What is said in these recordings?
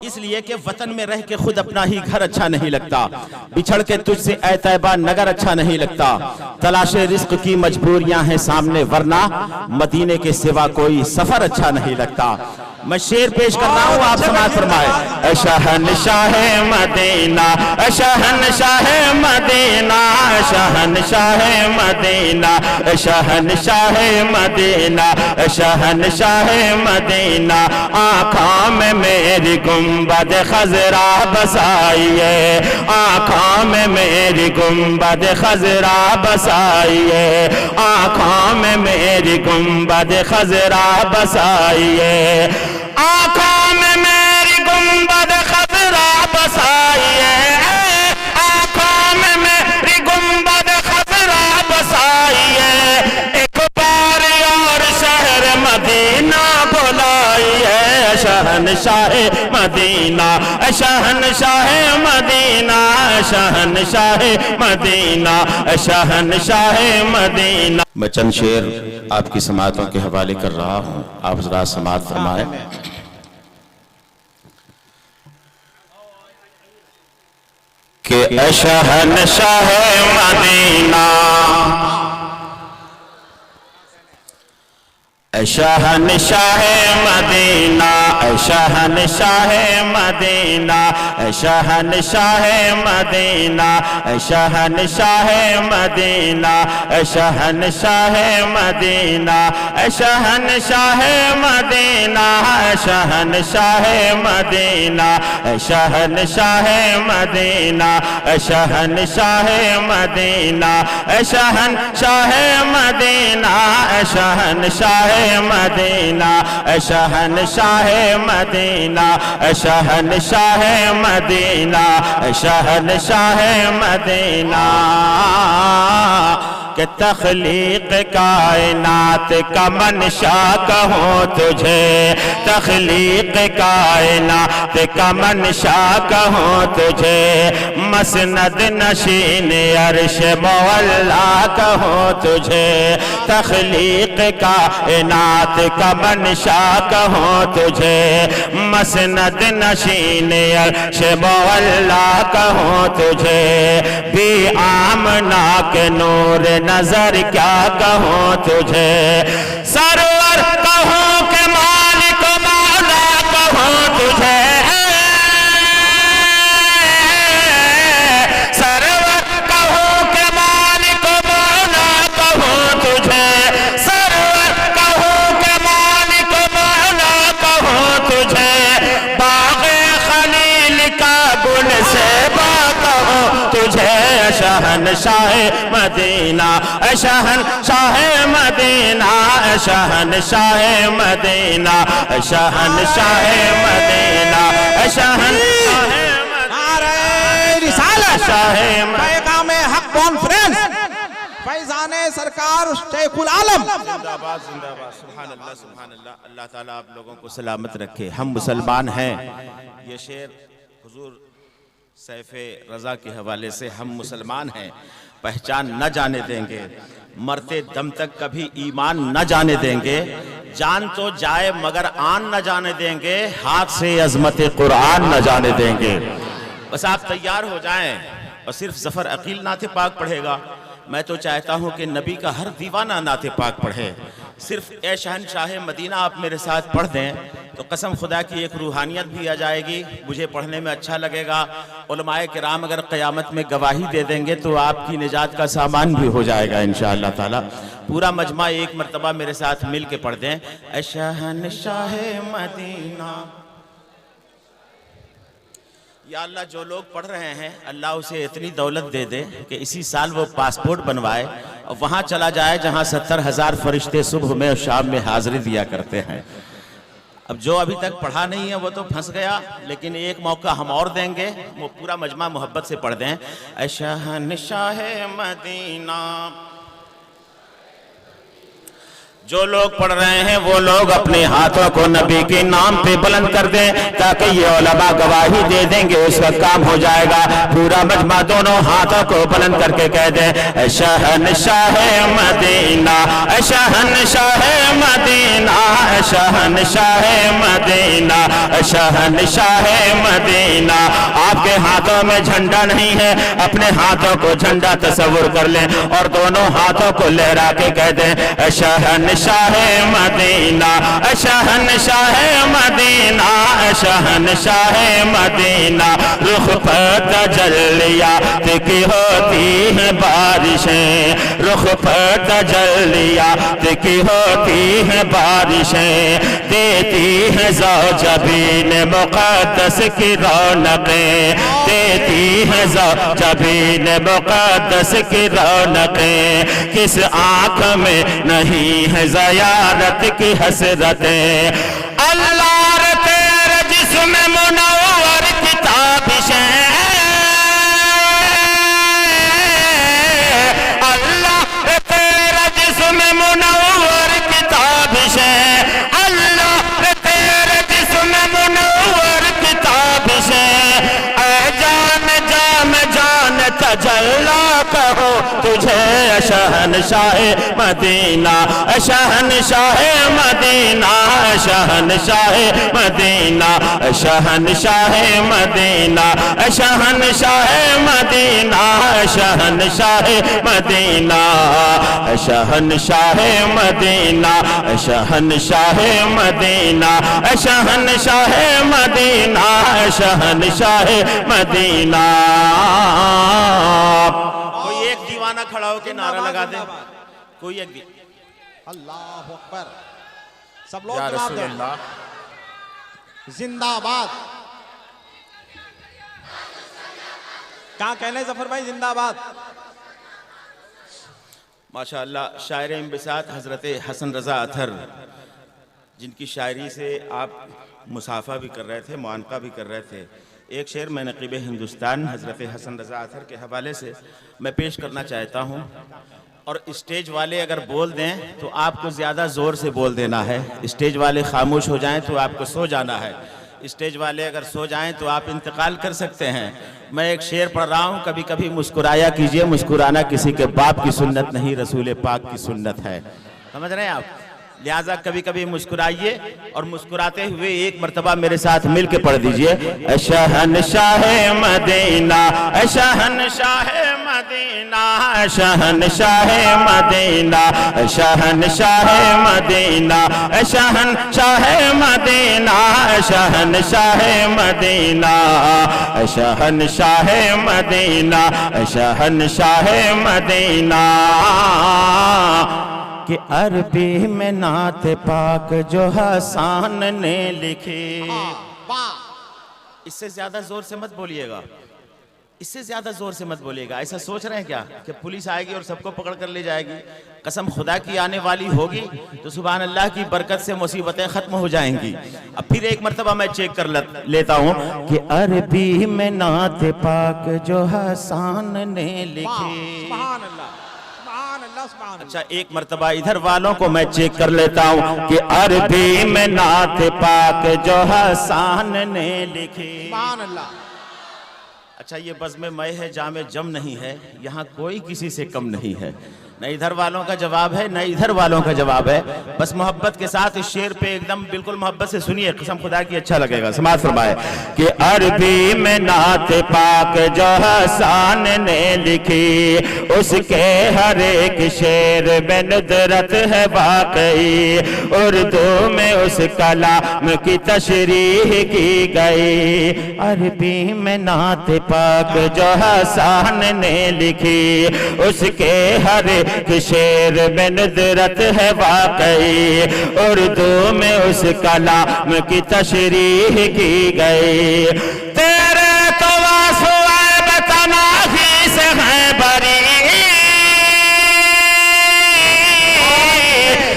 اس لیے کہ وطن میں رہ کے خود اپنا ہی گھر اچھا نہیں لگتا، بچھڑ کے تجھ سے اے طیبہ نگر اچھا نہیں لگتا، تلاش رزق کی مجبوریاں ہیں سامنے ورنہ مدینے کے سوا کوئی سفر اچھا نہیں لگتا۔ میں شعر پیش کر رہا ہوں، آپ سماعت فرمائے۔ اے شہنشاہ مدینہ، اے شہنشاہ مدینہ، اے شہنشاہ مدینہ، اے شہنشاہ مدینہ، اے شہنشاہ مدینہ، آنکھوں میں میری گنبد خضرا بسائیے، آنکھوں میں میری گنبد خضرا بسائیے، آنکھوں میں میری گنبد خضرا بسائیے، آنکھوں میں میری گنبد خضرا بسائیے، آنکھوں میں میری گنبد خضرا بسائیے، ایک بار اور شہر مدینہ بلائیے، شہنشاہ مدینہ، شہنشاہ مدینہ، شہنشاہ مدینہ، شہنشاہ مدینہ۔ میں چند شعر آپ کی سماعتوں کے حوالے کر رہا ہوں، آپ ذرا سماعت فرمائیں۔ کہ اے شہنشاہ مدینہ، اے شہنشاہ مدینہ، اے شہنشاہ مدینہ، اے شہنشاہ مدینہ، اے شہنشاہ مدینہ، اے شہنشاہ مدینہ، اے شہنشاہ مدینہ، اے شہنشاہ مدینہ، اے شہنشاہ مدینہ، اے شہنشاہ مدینہ، اے شہنشاہ مدینہ، اے شہنشاہ مدینہ، اے شہنشاہ مدینہ، اے شہنشاہ مدینہ، اے شہنشاہ مدینہ، کہ تخلیق کائنات کا منشا کہوں تجھے، تخلیق کائنات کا منشا کہوں تجھے، مسند نشین عرش مولا کہوں تجھے، تخلیق کائنات کا منشا کہوں تجھے، مسند نشین عرش مولا کہوں تجھے، بی آمنہ کے نور نظر کیا کہوں تجھے، سرور کہوں کہ مالک مولا کہوں تجھے، سرور کہوں کہ مالک مولا کہوں تجھے، سرور کہوں کہ مالک مولا کہوں تجھے، باغ خلیل کا گل سے کہوں تجھے، شہنشاہ مدینہ، شہنشاہ مدینہ، شہنشاہ مدینہ، شہنشاہ مدینہ، شہنشاہ مدینہ، پیغام حق کانفرنس فیضان سرکار شیخ العالم، زندہ باد زندہ باد، سبحان اللہ سبحان اللہ۔ اللہ تعالیٰ آپ لوگوں کو سلامت رکھے۔ ہم مسلمان ہیں، یہ شعر حضور سیف رضا کے حوالے سے، ہم مسلمان ہیں، پہچان نہ جانے دیں گے، مرتے دم تک کبھی ایمان نہ جانے دیں گے، جان تو جائے مگر آن نہ جانے دیں گے، ہاتھ سے عظمت قرآن نہ جانے دیں گے۔ بس آپ تیار ہو جائیں، اور صرف ظفر عقیل نعت پاک پڑھے گا۔ میں تو چاہتا ہوں کہ نبی کا ہر دیوانہ نعت پاک پڑھے، صرف اے شہنشاہ مدینہ آپ میرے ساتھ پڑھ دیں تو قسم خدا کی ایک روحانیت بھی آ جائے گی، مجھے پڑھنے میں اچھا لگے گا۔ علماء کرام اگر قیامت میں گواہی دے دیں گے تو آپ کی نجات کا سامان بھی ہو جائے گا انشاءاللہ تعالی۔ پورا مجمع ایک مرتبہ میرے ساتھ مل کے پڑھ دیں، اے شہنشاہ مدینہ۔ یا اللہ جو لوگ پڑھ رہے ہیں اللہ اسے اتنی دولت دے دے کہ اسی سال وہ پاسپورٹ بنوائے اور وہاں چلا جائے جہاں 70,000 فرشتے صبح میں اور شام میں حاضری دیا کرتے ہیں۔ اب جو ابھی تک پڑھا نہیں ہے وہ تو پھنس گیا، لیکن ایک موقع ہم اور دیں گے، وہ پورا مجمع محبت سے پڑھ دیں، اے شہنشاہ مدینہ۔ جو لوگ پڑھ رہے ہیں وہ لوگ اپنے ہاتھوں کو نبی کے نام پہ بلند کر دیں تاکہ یہ علماء گواہی دے دیں گے، اس کا کام ہو جائے گا۔ پورا مجمع دونوں ہاتھوں کو بلند کر کے کہہ دیں اے شہنشاہ مدینہ، اے شہنشاہ مدینہ، اے شہنشاہ مدینہ، اے شہنشاہ مدینہ۔ آپ کے ہاتھوں میں جھنڈا نہیں ہے، اپنے ہاتھوں کو جھنڈا تصور کر لیں اور دونوں ہاتھوں کو لہرا کے کہہ دیں اے شہنشاہ مدینہ، اے شہنشاہ مدینہ، اے شہنشاہ مدینہ۔ رخ پر تجلیات کی ہوتی ہیں بارشیں، رخ پر تجلیات کی ہوتی ہیں بارشیں، دیتی ہیں زوجبین مقدس کی رونقیں، دیتی ہیں زوجبین مقدس کی رونقیں۔ کس آنکھ میں نہیں ہے زیارت کی حسرتیں، اللہ رے تیرے جسم منور کی تابشیں، اللہ رے تیرے جسم منور کی تابشیں، اللہ رے تیرے جسم منور کی تابشیں۔ اے جان جان جان تجلا کہو تجھے شہنشاہ مدینہ، شہنشاہ مدینہ، شہنشاہ مدینہ، شہنشاہ مدینہ، شہنشاہ مدینہ، شہنشاہ مدینہ، شہنشاہ مدینہ، شہنشاہ مدینہ، شہنشاہ مدینہ، شہنشاہ مدینہ۔ کوئی ایک دیوانہ کھڑا ہو کے نعرہ لگا دے، کوئی ایک اللہ اکبر، سب لوگ یا جواب رسول دیں۔ اللہ۔ زندہ آباد، کہاں کہنے ظفر بھائی زندہ آباد؟ ماشاءاللہ شاعر انبساط حضرت حسن رضا اطہر، جن کی شاعری سے آپ مصافحہ بھی کر رہے تھے، معانقہ بھی کر رہے تھے، ایک شعر میں نقیب ہندوستان حضرت حسن رضا اطہر کے حوالے سے میں پیش کرنا چاہتا ہوں، اور اسٹیج والے اگر بول دیں تو آپ کو زیادہ زور سے بول دینا ہے، اسٹیج والے خاموش ہو جائیں تو آپ کو سو جانا ہے، اسٹیج والے اگر سو جائیں تو آپ انتقال کر سکتے ہیں۔ میں ایک شعر پڑھ رہا ہوں، کبھی کبھی مسکرایا کیجئے، مسکرانا کسی کے باپ کی سنت نہیں، رسول پاک کی سنت ہے، سمجھ رہے ہیں آپ؟ لہٰذا کبھی کبھی مسکرائیے اور مسکراتے ہوئے ایک مرتبہ میرے ساتھ مل کے پڑھ دیجئے اے شہنشاہ مدینہ، اے شہنشاہ مدینہ، اے شہنشاہ مدینہ، اے شہنشاہ مدینہ، اے شہنشاہ مدینہ، اے شہنشاہ مدینہ، اے شہنشاہ مدینہ، اے شہنشاہ مدینہ۔ کہ عربی میں نعت پاک جو حسان نے لکھی، اس سے زیادہ زور سے مت بولیے گا، اس سے زیادہ زور سے مت بولیے گا۔ ایسا سوچ رہے ہیں کیا کہ پولیس آئے گی اور سب کو پکڑ کر لے جائے گی؟ قسم خدا کی آنے والی ہوگی تو سبحان اللہ کی برکت سے مصیبتیں ختم ہو جائیں گی۔ اب پھر ایک مرتبہ میں چیک کر لیتا ہوں کہ عربی میں نعت پاک جو حسان نے لکھی۔ سبحان اللہ، سبحان اللہ، سبحان اللہ۔ اچھا ایک مرتبہ ادھر والوں کو میں چیک کر لیتا ہوں کہ عربی میں نعت پاک جو حسان نے لکھی۔ سبحان اللہ۔ اچھا یہ بزم میں ہے، جام جم نہیں ہے، یہاں کوئی کسی سے کم نہیں ہے، نہ ادھر والوں کا جواب ہے نہ ادھر والوں کا جواب ہے۔ بس محبت کے ساتھ اس شعر پہ ایک دم بالکل محبت سے سنیے، قسم خدا کی اچھا لگے گا۔ سماعت فرمائے کہ عربی میں نعت پاک جو حسان نے لکھی، اس کے ہر ایک شعر میں ندرت ہے واقعی، اردو میں اس کلام کی تشریح کی گئی۔ عربی میں نعت پاک جو حسان نے لکھی، اس کے ہر کہ شعر میں ندرت ہے واقعی، اردو میں اس کلام کی تشریح کی گئی۔ تیرے تو واسوائب تناہی سے ہیں بری،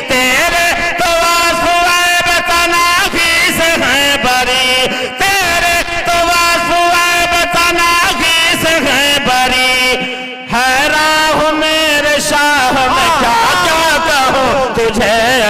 تیرے تو واسوائب تناہی سے ہیں بری، تیرے تو واسوائب تناہی سے ہیں بری۔ حیران ہوں میرے شاہ میں کیا کیا کہوں تجھے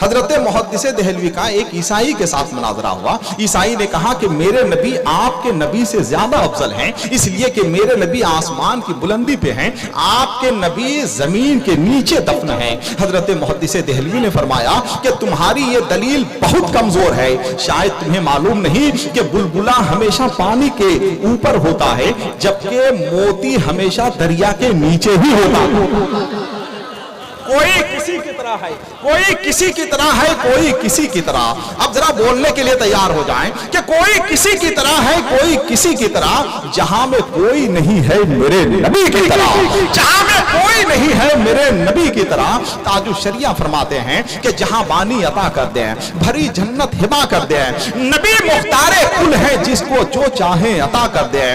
حضرت محدث دہلوی کا ایک عیسائی کے ساتھ مناظرہ ہوا. عیسائی نے کہا کہ میرے نبی آپ کے نبی سے زیادہ افضل ہیں، اس لیے کہ میرے نبی آسمان کی بلندی پہ ہیں، آپ کے نبی زمین کے نیچے دفن ہیں. حضرت محدث دہلوی نے فرمایا کہ تمہاری یہ دلیل بہت کمزور ہے. شاید تمہیں معلوم نہیں کہ بلبلا ہمیشہ پانی کے اوپر ہوتا ہے جبکہ موتی ہمیشہ دریا کے نیچے ہی ہوتا ہے. کوئی کسی کی طرح ہے، کوئی کسی کی طرح ہے، کوئی کسی کی طرح. اب ذرا بولنے کے لیے تیار ہو جائیں کہ کوئی کسی کی طرح ہے، کوئی کسی کی طرح. جہاں میں کوئی نہیں ہے میرے نبی کی طرح، جہاں میں کوئی نہیں ہے میرے نبی کی طرح. تاج الشریعہ فرماتے ہیں کہ جہاں بانی عطا کر دیں، بھری جنت ہبا کر دیں، نبی مختار کل ہے جس کو جو چاہیں عطا کر دیں.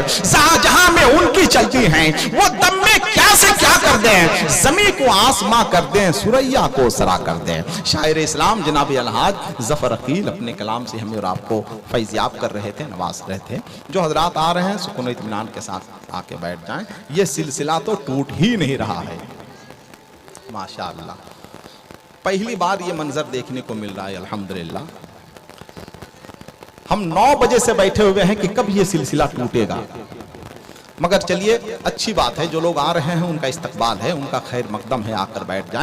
جہاں میں ان کی چلتی ہیں وہ دم میں کیا سے کیا کر دیں، زمین کو آسماں کر دیں، سریا کو سرا کر دیں. شاعر اسلام جناب الحاج ظفر عقیل اپنے کلام سے ہمیں اور آپ کو فیضیاب کر رہے تھے، نواز رہے تھے. جو حضرات آ رہے ہیں سکون و اطمینان کے ساتھ آ کے بیٹھ جائیں. یہ سلسلہ تو ٹوٹ ہی نہیں رہا ہے ماشاءاللہ. پہلی بار یہ منظر دیکھنے کو مل رہا ہے الحمدللہ. ہم 9 بجے سے بیٹھے ہوئے ہیں کہ کب یہ سلسلہ ٹوٹے گا. مگر چلیے اچھی بات ہے، جو لوگ آ رہے ہیں ان کا استقبال ہے، ان کا خیر مقدم ہے، آ کر بیٹھ جائیں.